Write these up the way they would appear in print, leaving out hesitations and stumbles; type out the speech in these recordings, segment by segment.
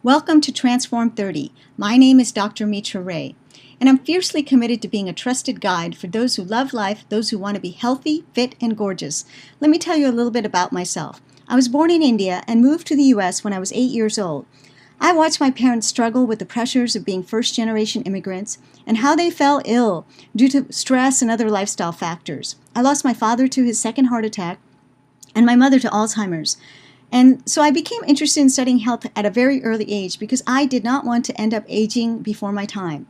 Welcome to Transform 30. My name is Dr. Mitra Ray, and I'm fiercely committed to being a trusted guide for those who love life, those who want to be healthy, fit, and gorgeous. Let me tell you a little bit about myself. I was born in India and moved to the U.S. when I was 8 years old. I watched my parents struggle with the pressures of being first-generation immigrants and how they fell ill due to stress and other lifestyle factors. I lost my father to his second heart attack and my mother to Alzheimer's. And so I became interested in studying health at a very early age because I did not want to end up aging before my time.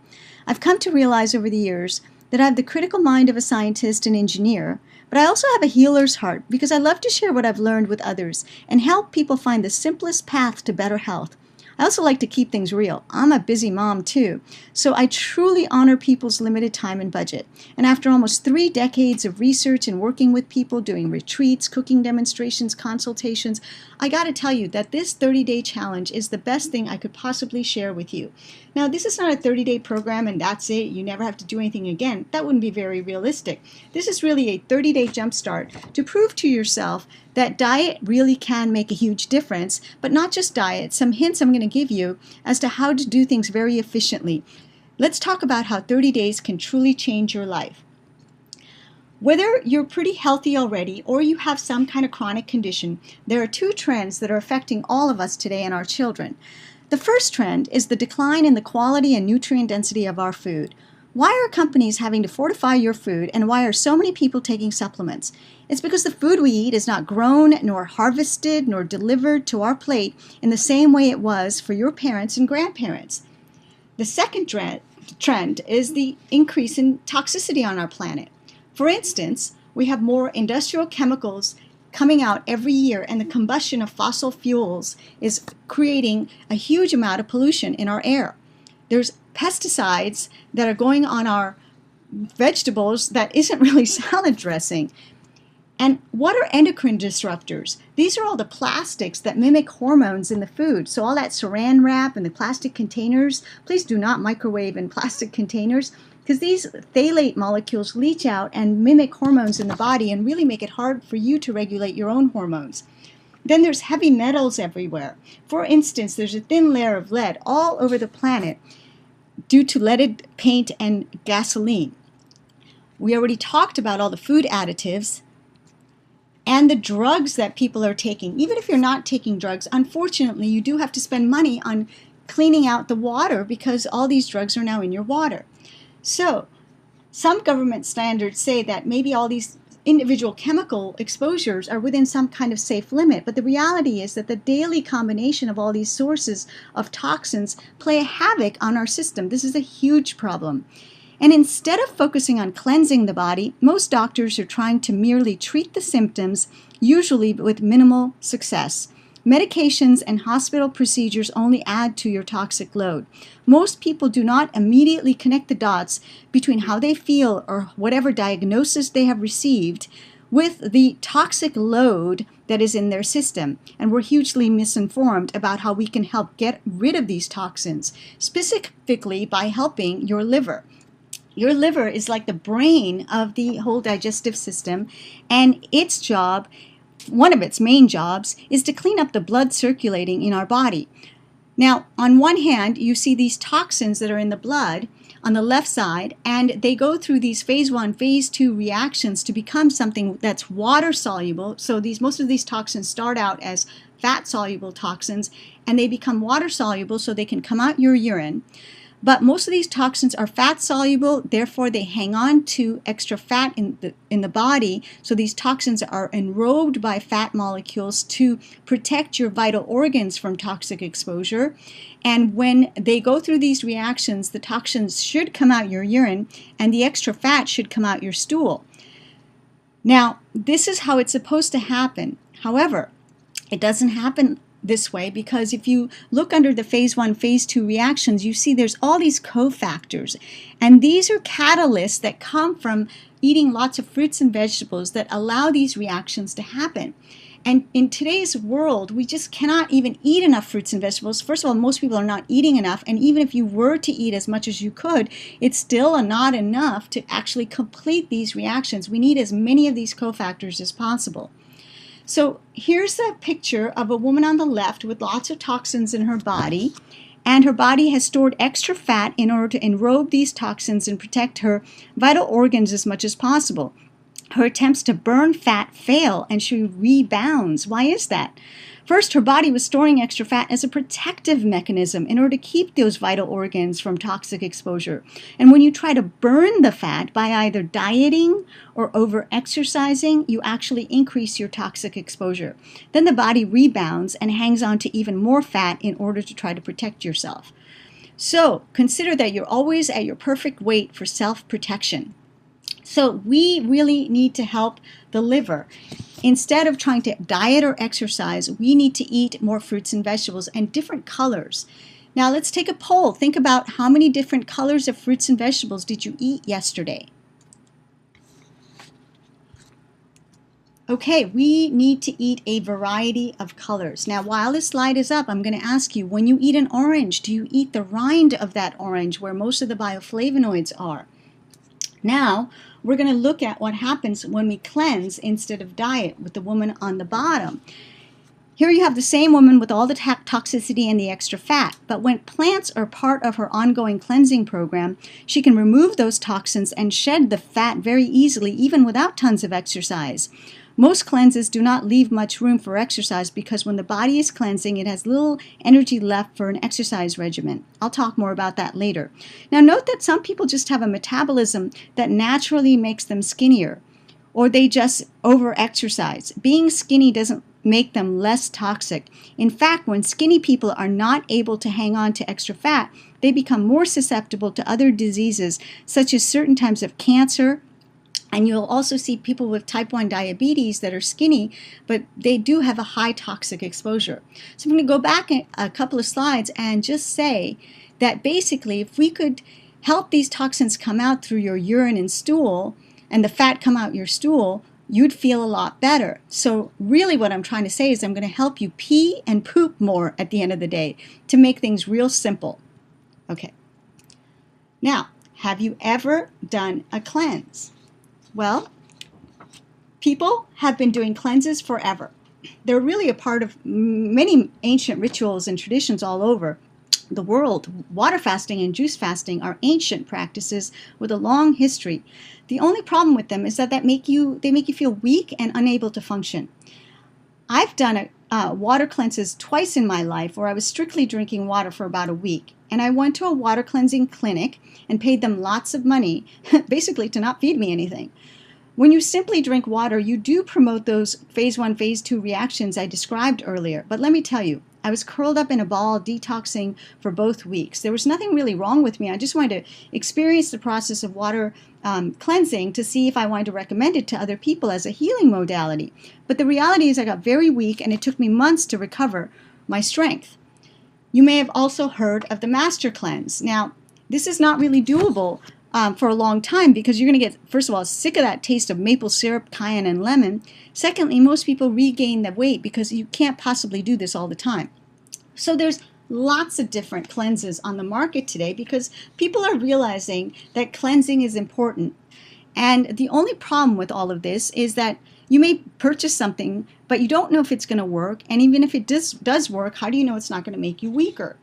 I've come to realize over the years that I have the critical mind of a scientist and engineer, but I also have a healer's heart because I love to share what I've learned with others and help people find the simplest path to better health. I also like to keep things real. I'm a busy mom too, so I truly honor people's limited time and budget. And after almost 3 decades of research and working with people, doing retreats, cooking demonstrations, consultations, I got to tell you that this 30-day challenge is the best thing I could possibly share with you. Now, this is not a 30-day program and that's it. You never have to do anything again. That wouldn't be very realistic. This is really a 30-day jumpstart to prove to yourself that diet really can make a huge difference, but not just diet. Some hints I'm going to give you as to how to do things very efficiently. Let's talk about how 30 days can truly change your life. Whether you're pretty healthy already or you have some kind of chronic condition, there are 2 trends that are affecting all of us today and our children. The first trend is the decline in the quality and nutrient density of our food. Why are companies having to fortify your food, and why are so many people taking supplements? It's because the food we eat is not grown, nor harvested, nor delivered to our plate in the same way it was for your parents and grandparents. The second trend is the increase in toxicity on our planet. For instance, we have more industrial chemicals coming out every year, and the combustion of fossil fuels is creating a huge amount of pollution in our air. There's pesticides that are going on our vegetables that isn't really salad dressing. And what are endocrine disruptors? These are all the plastics that mimic hormones in the food. So all that saran wrap and the plastic containers, please do not microwave in plastic containers, because these phthalate molecules leach out and mimic hormones in the body and really make it hard for you to regulate your own hormones. Then there's heavy metals everywhere. For instance, there's a thin layer of lead all over the planet due to leaded paint and gasoline. We already talked about all the food additives and the drugs that people are taking. Even if you're not taking drugs, unfortunately, you do have to spend money on cleaning out the water because all these drugs are now in your water. So, some government standards say that maybe all these individual chemical exposures are within some kind of safe limit, but the reality is that the daily combination of all these sources of toxins play a havoc on our system. This is a huge problem. And instead of focusing on cleansing the body, most doctors are trying to merely treat the symptoms, usually with minimal success. Medications and hospital procedures only add to your toxic load. Most people do not immediately connect the dots between how they feel or whatever diagnosis they have received with the toxic load that is in their system. And we're hugely misinformed about how we can help get rid of these toxins, specifically by helping your liver. Your liver is like the brain of the whole digestive system, and its job, one of its main jobs, is to clean up the blood circulating in our body. Now, on one hand, you see these toxins that are in the blood on the left side, and they go through these phase 1, phase 2 reactions to become something that's water soluble. So most of these toxins start out as fat soluble toxins, and they become water soluble so they can come out your urine. But most of these toxins are fat soluble, therefore they hang on to extra fat in the body. So these toxins are enrobed by fat molecules to protect your vital organs from toxic exposure. And when they go through these reactions, the toxins should come out your urine and the extra fat should come out your stool. Now, this is how it's supposed to happen. However, it doesn't happen this way because if you look under the phase 1, phase 2 reactions, you see there's all these cofactors. And these are catalysts that come from eating lots of fruits and vegetables that allow these reactions to happen. And in today's world, we just cannot even eat enough fruits and vegetables. First of all, most people are not eating enough. And even if you were to eat as much as you could, it's still not enough to actually complete these reactions. We need as many of these cofactors as possible. So here's a picture of a woman on the left with lots of toxins in her body, and her body has stored extra fat in order to enrobe these toxins and protect her vital organs as much as possible. Her attempts to burn fat fail and she rebounds. Why is that? First, her body was storing extra fat as a protective mechanism in order to keep those vital organs from toxic exposure. And when you try to burn the fat by either dieting or over-exercising, you actually increase your toxic exposure. Then the body rebounds and hangs on to even more fat in order to try to protect yourself. So consider that you're always at your perfect weight for self-protection. So we really need to help the liver. Instead of trying to diet or exercise, we need to eat more fruits and vegetables and different colors. Now let's take a poll. Think about how many different colors of fruits and vegetables did you eat yesterday? Okay, we need to eat a variety of colors. Now, while this slide is up, I'm going to ask you, when you eat an orange, do you eat the rind of that orange where most of the bioflavonoids are? Now, we're going to look at what happens when we cleanse instead of diet with the woman on the bottom. Here you have the same woman with all the toxicity and the extra fat, but when plants are part of her ongoing cleansing program, she can remove those toxins and shed the fat very easily, even without tons of exercise. Most cleanses do not leave much room for exercise because when the body is cleansing, it has little energy left for an exercise regimen. I'll talk more about that later. Now note that some people just have a metabolism that naturally makes them skinnier, or they just over-exercise. Being skinny doesn't make them less toxic. In fact, when skinny people are not able to hang on to extra fat, they become more susceptible to other diseases, such as certain types of cancer. And you'll also see people with type 1 diabetes that are skinny, but they do have a high toxic exposure. So I'm going to go back a couple of slides and just say that basically if we could help these toxins come out through your urine and stool, and the fat come out your stool, you'd feel a lot better. So really what I'm trying to say is I'm going to help you pee and poop more at the end of the day to make things real simple. Okay. Now, have you ever done a cleanse? Well, people have been doing cleanses forever. They're really a part of many ancient rituals and traditions all over the world. Water fasting and juice fasting are ancient practices with a long history. The only problem with them is that they make you feel weak and unable to function. I've done water cleanses twice in my life where I was strictly drinking water for about a week. And I went to a water cleansing clinic and paid them lots of money, basically to not feed me anything. When you simply drink water, you do promote those phase 1, phase 2 reactions I described earlier. But let me tell you, I was curled up in a ball detoxing for both weeks. There was nothing really wrong with me. I just wanted to experience the process of water cleansing to see if I wanted to recommend it to other people as a healing modality. But the reality is I got very weak and it took me months to recover my strength. You may have also heard of the Master Cleanse. Now, this is not really doable for a long time because you're going to get, first of all, sick of that taste of maple syrup, cayenne, and lemon. Secondly, most people regain the weight because you can't possibly do this all the time. So there's lots of different cleanses on the market today because people are realizing that cleansing is important. And the only problem with all of this is that you may purchase something, but you don't know if it's going to work. And even if it does work, how do you know it's not going to make you weaker?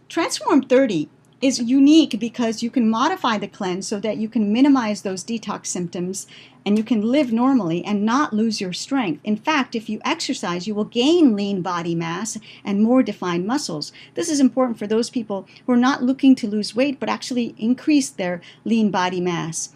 Transform 30 is unique because you can modify the cleanse so that you can minimize those detox symptoms and you can live normally and not lose your strength. In fact, if you exercise, you will gain lean body mass and more defined muscles. This is important for those people who are not looking to lose weight but actually increase their lean body mass.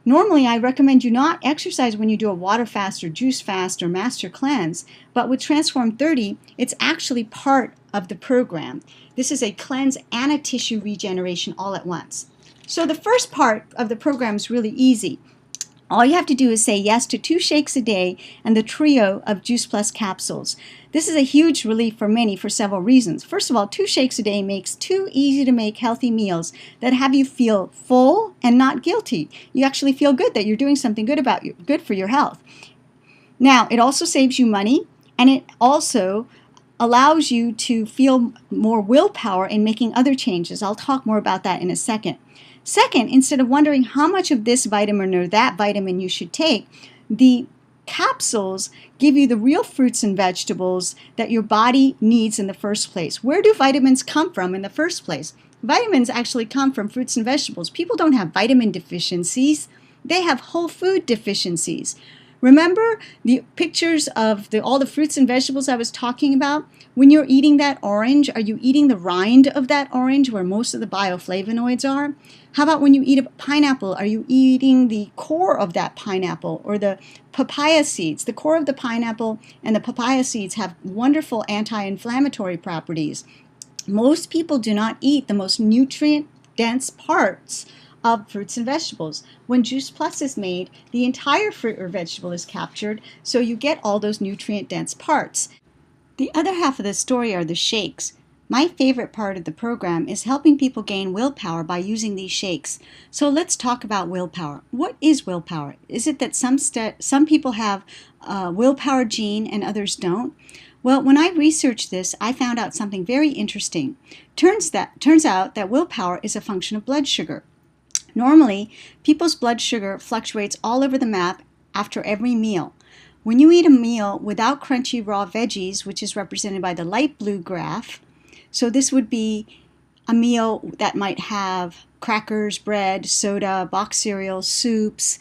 Normally, I recommend you not exercise when you do a water fast or juice fast or master cleanse, but with Transform 30, it's actually part of the program. This is a cleanse and a tissue regeneration all at once. So the first part of the program is really easy. All you have to do is say yes to 2 shakes a day and the trio of Juice Plus capsules. This is a huge relief for many for several reasons. First of all, 2 shakes a day makes 2 easy-to-make healthy meals that have you feel full and not guilty. You actually feel good that you're doing something good for your health. Now, it also saves you money, and it also allows you to feel more willpower in making other changes. I'll talk more about that in a second. Second, instead of wondering how much of this vitamin or that vitamin you should take, the capsules give you the real fruits and vegetables that your body needs in the first place. Where do vitamins come from in the first place? Vitamins actually come from fruits and vegetables. People don't have vitamin deficiencies. They have whole food deficiencies. Remember the pictures of all the fruits and vegetables I was talking about? When you're eating that orange, are you eating the rind of that orange where most of the bioflavonoids are? How about when you eat a pineapple, are you eating the core of that pineapple or the papaya seeds? The core of the pineapple and the papaya seeds have wonderful anti-inflammatory properties. Most people do not eat the most nutrient-dense parts of fruits and vegetables. When Juice Plus is made, the entire fruit or vegetable is captured, so you get all those nutrient-dense parts. The other half of the story are the shakes. My favorite part of the program is helping people gain willpower by using these shakes. So let's talk about willpower. What is willpower? Is it that some people have a willpower gene and others don't? Well, when I researched this, I found out something very interesting. Turns out that willpower is a function of blood sugar. Normally, people's blood sugar fluctuates all over the map after every meal. When you eat a meal without crunchy raw veggies, which is represented by the light blue graph, so this would be a meal that might have crackers, bread, soda, box cereal, soups,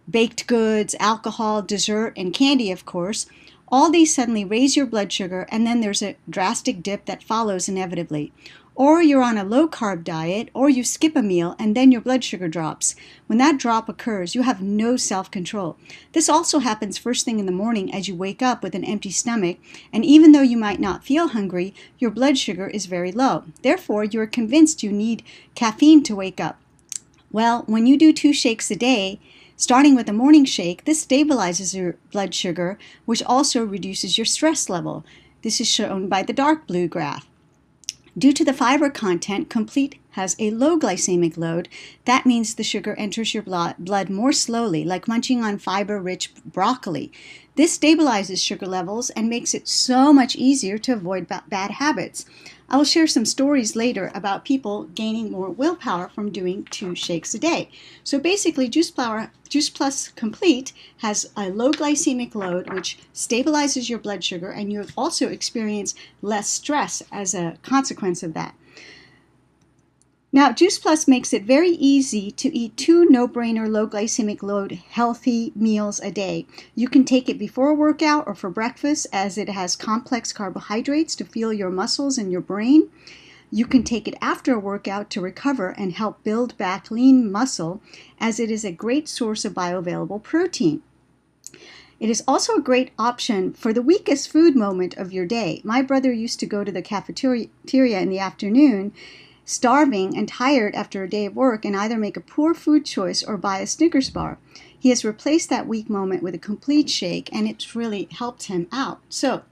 baked goods, alcohol, dessert, and candy, of course. All these suddenly raise your blood sugar, and then there's a drastic dip that follows inevitably. Or you're on a low-carb diet, or you skip a meal, and then your blood sugar drops. When that drop occurs, you have no self-control. This also happens first thing in the morning as you wake up with an empty stomach, and even though you might not feel hungry, your blood sugar is very low. Therefore, you're convinced you need caffeine to wake up. Well, when you do 2 shakes a day, starting with a morning shake, this stabilizes your blood sugar, which also reduces your stress level. This is shown by the dark blue graph. Due to the fiber content, Complete has a low glycemic load. That means the sugar enters your blood more slowly, like munching on fiber-rich broccoli. This stabilizes sugar levels and makes it so much easier to avoid bad habits. I will share some stories later about people gaining more willpower from doing 2 shakes a day. So basically, Juice Plus Complete has a low glycemic load, which stabilizes your blood sugar, and you also experience less stress as a consequence of that. Now, Juice Plus makes it very easy to eat 2 no-brainer low glycemic load healthy meals a day. You can take it before a workout or for breakfast, as it has complex carbohydrates to fuel your muscles and your brain. You can take it after a workout to recover and help build back lean muscle, as it is a great source of bioavailable protein. It is also a great option for the weakest food moment of your day. My brother used to go to the cafeteria in the afternoon, starving and tired after a day of work, and either make a poor food choice or buy a Snickers bar. He has replaced that weak moment with a complete shake, and it's really helped him out. So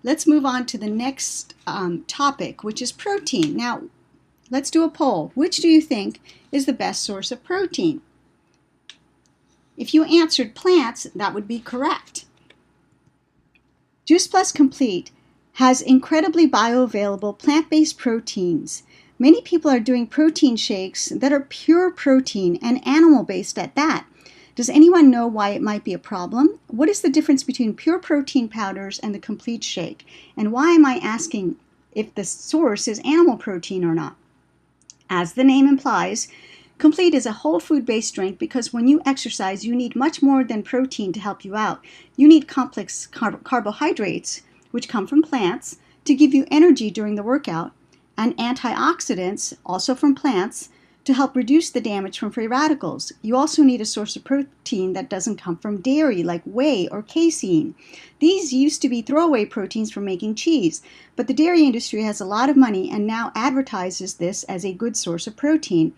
let's move on to the next topic, which is protein. Now, let's do a poll. Which do you think is the best source of protein? If you answered plants, that would be correct. Juice Plus Complete has incredibly bioavailable plant-based proteins. Many people are doing protein shakes that are pure protein and animal-based at that. Does anyone know why it might be a problem? What is the difference between pure protein powders and the complete shake? And why am I asking if the source is animal protein or not? As the name implies, Complete is a whole food-based drink because when you exercise, you need much more than protein to help you out. You need complex carbohydrates, which come from plants, to give you energy during the workout, and antioxidants, also from plants, to help reduce the damage from free radicals. You also need a source of protein that doesn't come from dairy, like whey or casein. These used to be throwaway proteins for making cheese, but the dairy industry has a lot of money and now advertises this as a good source of protein.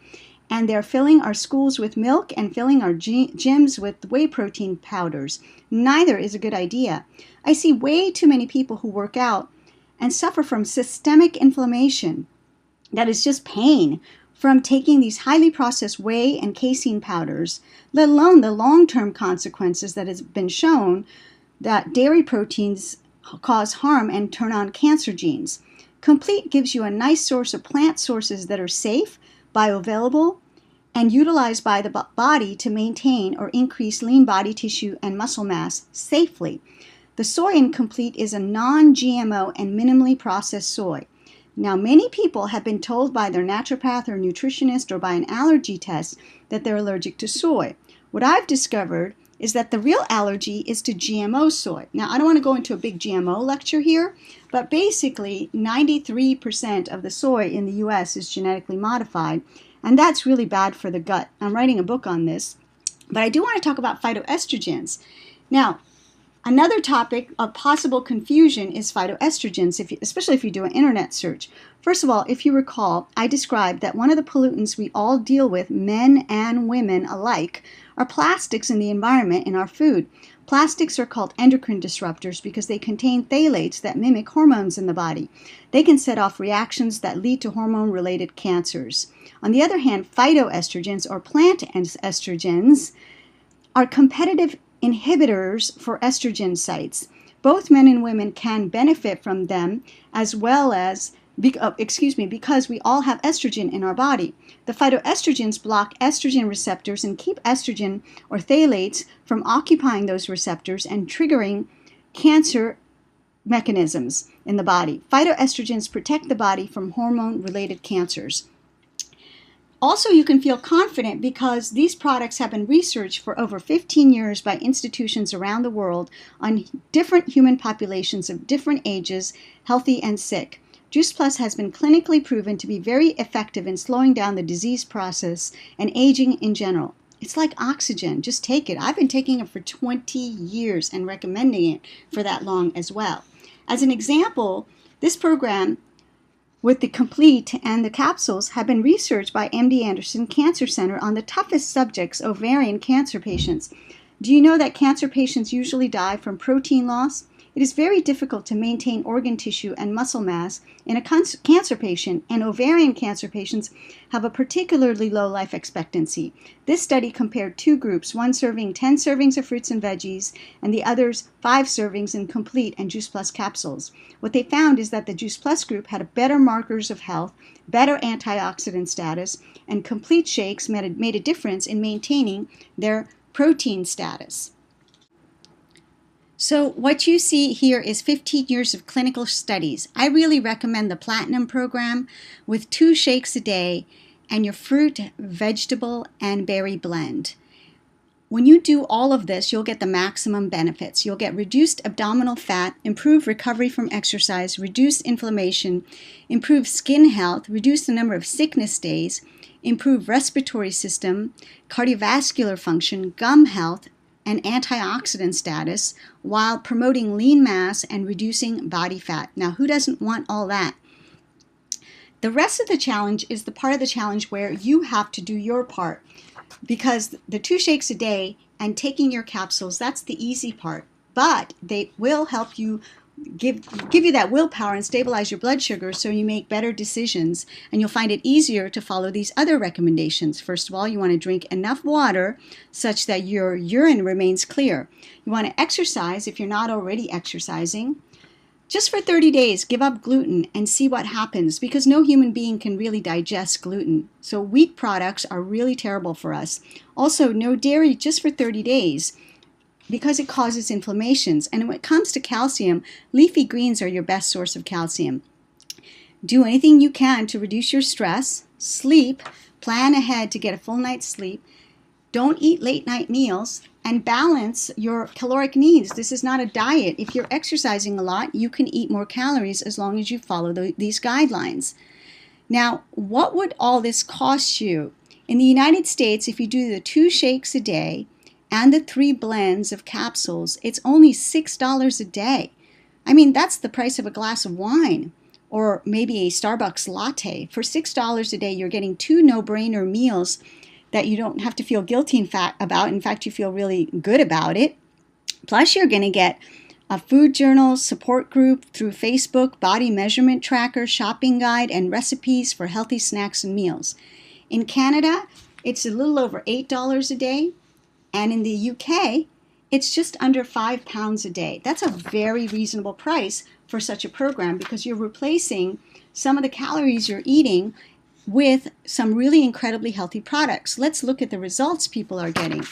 And they're filling our schools with milk and filling our gyms with whey protein powders. Neither is a good idea. I see way too many people who work out and suffer from systemic inflammation, that is just pain, from taking these highly processed whey and casein powders, let alone the long-term consequences that has been shown that dairy proteins cause harm and turn on cancer genes. Complete gives you a nice source of plant sources that are safe, bioavailable, and utilized by the body to maintain or increase lean body tissue and muscle mass safely. The soy in Complete is a non-GMO and minimally processed soy. Now, many people have been told by their naturopath or nutritionist or by an allergy test that they're allergic to soy. What I've discovered is that the real allergy is to GMO soy. Now, I don't want to go into a big GMO lecture here, but basically 93% of the soy in the US is genetically modified, and that's really bad for the gut. I'm writing a book on this, but I do want to talk about phytoestrogens. Now, another topic of possible confusion is phytoestrogens, especially if you do an internet search. First of all, if you recall, I described that one of the pollutants we all deal with, men and women alike, are plastics in the environment in our food. Plastics are called endocrine disruptors because they contain phthalates that mimic hormones in the body. They can set off reactions that lead to hormone-related cancers. On the other hand, phytoestrogens, or plant estrogens, are competitive inhibitors for estrogen sites. Both men and women can benefit from them as well as, because we all have estrogen in our body. The phytoestrogens block estrogen receptors and keep estrogen or phthalates from occupying those receptors and triggering cancer mechanisms in the body. Phytoestrogens protect the body from hormone-related cancers. Also, you can feel confident because these products have been researched for over 15 years by institutions around the world on different human populations of different ages, healthy and sick. Juice Plus has been clinically proven to be very effective in slowing down the disease process and aging in general. It's like oxygen. Just take it. I've been taking it for 20 years and recommending it for that long as well. As an example, this program with the Complete and the capsules have been researched by MD Anderson Cancer Center on the toughest subjects, ovarian cancer patients. Do you know that cancer patients usually die from protein loss? It is very difficult to maintain organ tissue and muscle mass in a cancer patient, and ovarian cancer patients have a particularly low life expectancy. This study compared two groups, one serving 10 servings of fruits and veggies, and the others 5 servings in Complete and Juice Plus capsules. What they found is that the Juice Plus group had better markers of health, better antioxidant status, and Complete shakes made a difference in maintaining their protein status. So what you see here is 15 years of clinical studies. I really recommend the Platinum program with 2 shakes a day and your fruit, vegetable, and berry blend. When you do all of this, you'll get the maximum benefits. You'll get reduced abdominal fat, improved recovery from exercise, reduced inflammation, improved skin health, reduce the number of sickness days, improve respiratory system, cardiovascular function, gum health, and antioxidant status while promoting lean mass and reducing body fat. Now, who doesn't want all that? The rest of the challenge is the part of the challenge where you have to do your part, because the 2 shakes a day and taking your capsules, that's the easy part, but they will help you give you that willpower and stabilize your blood sugar so you make better decisions, and you'll find it easier to follow these other recommendations. First of all, you want to drink enough water such that your urine remains clear. You want to exercise if you're not already exercising. Just for 30 days, give up gluten and see what happens, because no human being can really digest gluten. So wheat products are really terrible for us. Also, no dairy just for 30 days. Because it causes inflammations. And when it comes to calcium, leafy greens are your best source of calcium. Do anything you can to reduce your stress, sleep, plan ahead to get a full night's sleep, don't eat late night meals, and balance your caloric needs. This is not a diet. If you're exercising a lot, you can eat more calories as long as you follow these guidelines. Now, what would all this cost you? In the United States, if you do the 2 shakes a day, and the 3 blends of capsules, it's only $6 a day. I mean, that's the price of a glass of wine or maybe a Starbucks latte. For $6 a day, you're getting 2 no-brainer meals that you don't have to feel guilty about. In fact, you feel really good about it. Plus, you're going to get a food journal, support group through Facebook, body measurement tracker, shopping guide, and recipes for healthy snacks and meals. In Canada, it's a little over $8 a day. And in the UK, it's just under £5 a day. That's a very reasonable price for such a program because you're replacing some of the calories you're eating with some really incredibly healthy products. Let's look at the results people are getting.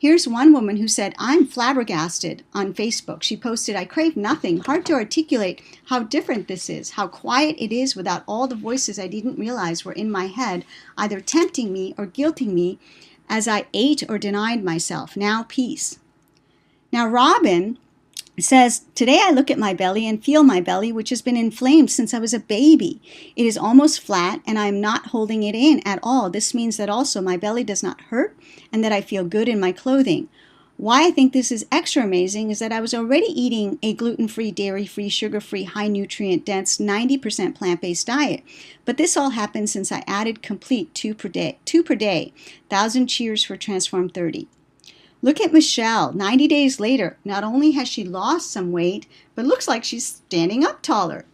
Here's one woman who said, "I'm flabbergasted" on Facebook. She posted, "I crave nothing. Hard to articulate how different this is, how quiet it is without all the voices I didn't realize were in my head, either tempting me or guilting me as I ate or denied myself. Now peace." Now Robin says, "Today I look at my belly and feel my belly, which has been inflamed since I was a baby. It is almost flat and I am not holding it in at all. This means that also my belly does not hurt and that I feel good in my clothing. Why I think this is extra amazing is that I was already eating a gluten-free, dairy-free, sugar-free, high nutrient dense, 90% plant-based diet. But this all happened since I added complete two per day. 1,000 cheers for Transform 30. Look at Michelle. 90 days later, not only has she lost some weight, but looks like she's standing up taller.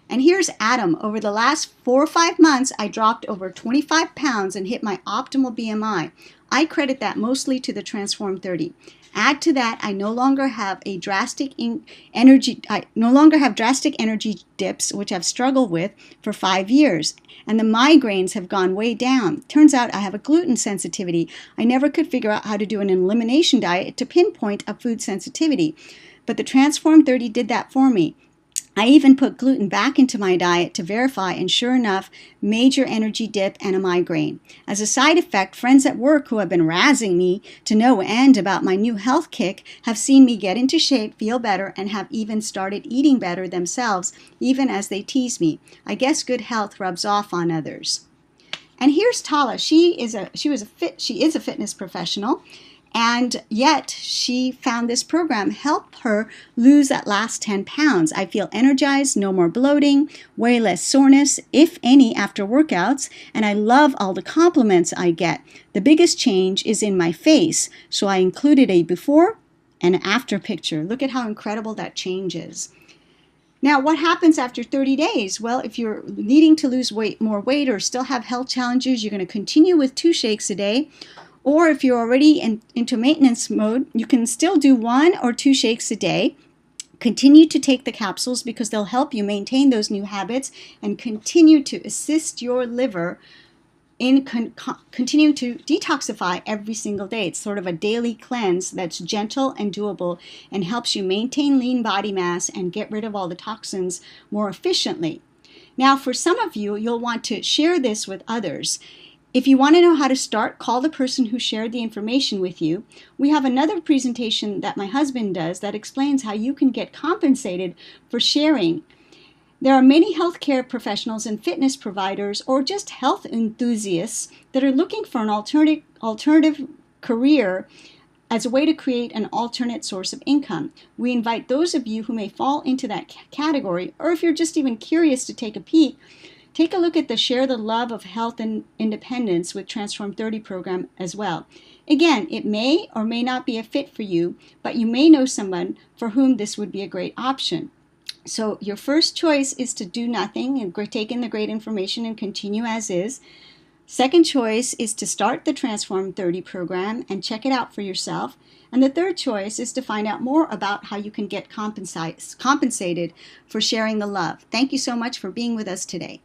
And here's Adam. Over the last 4 or 5 months, I dropped over 25 pounds and hit my optimal BMI. I credit that mostly to the Transform 30. Add to that, I no longer have drastic energy dips, which I've struggled with for 5 years. And the migraines have gone way down. Turns out I have a gluten sensitivity. I never could figure out how to do an elimination diet to pinpoint a food sensitivity. But the Transform 30 did that for me. I even put gluten back into my diet to verify, and sure enough, major energy dip and a migraine. As a side effect, friends at work who have been razzing me to no end about my new health kick have seen me get into shape, feel better, and have even started eating better themselves, even as they tease me. I guess good health rubs off on others. And here's Tala. She is a fitness professional. And yet she found this program help her lose that last 10 pounds. I feel energized, no more bloating, way less soreness, if any, after workouts, and I love all the compliments I get. The biggest change is in my face, so I included a before and after picture. Look at how incredible that change is. Now, what happens after 30 days? Well, if you're needing to lose more weight or still have health challenges, you're going to continue with 2 shakes a day. Or if you're already into maintenance mode, you can still do 1 or 2 shakes a day. Continue to take the capsules because they'll help you maintain those new habits and continue to assist your liver in continue to detoxify every single day. It's sort of a daily cleanse that's gentle and doable and helps you maintain lean body mass and get rid of all the toxins more efficiently. Now, for some of you, you'll want to share this with others. If you want to know how to start, call the person who shared the information with you. We have another presentation that my husband does that explains how you can get compensated for sharing. There are many healthcare professionals and fitness providers or just health enthusiasts that are looking for an alternative career as a way to create an alternate source of income. We invite those of you who may fall into that category, or if you're just even curious to take a peek, take a look at the Share the Love of Health and Independence with Transform 30 program as well. Again, it may or may not be a fit for you, but you may know someone for whom this would be a great option. So your first choice is to do nothing and take in the great information and continue as is. Second choice is to start the Transform 30 program and check it out for yourself. And the third choice is to find out more about how you can get compensated for sharing the love. Thank you so much for being with us today.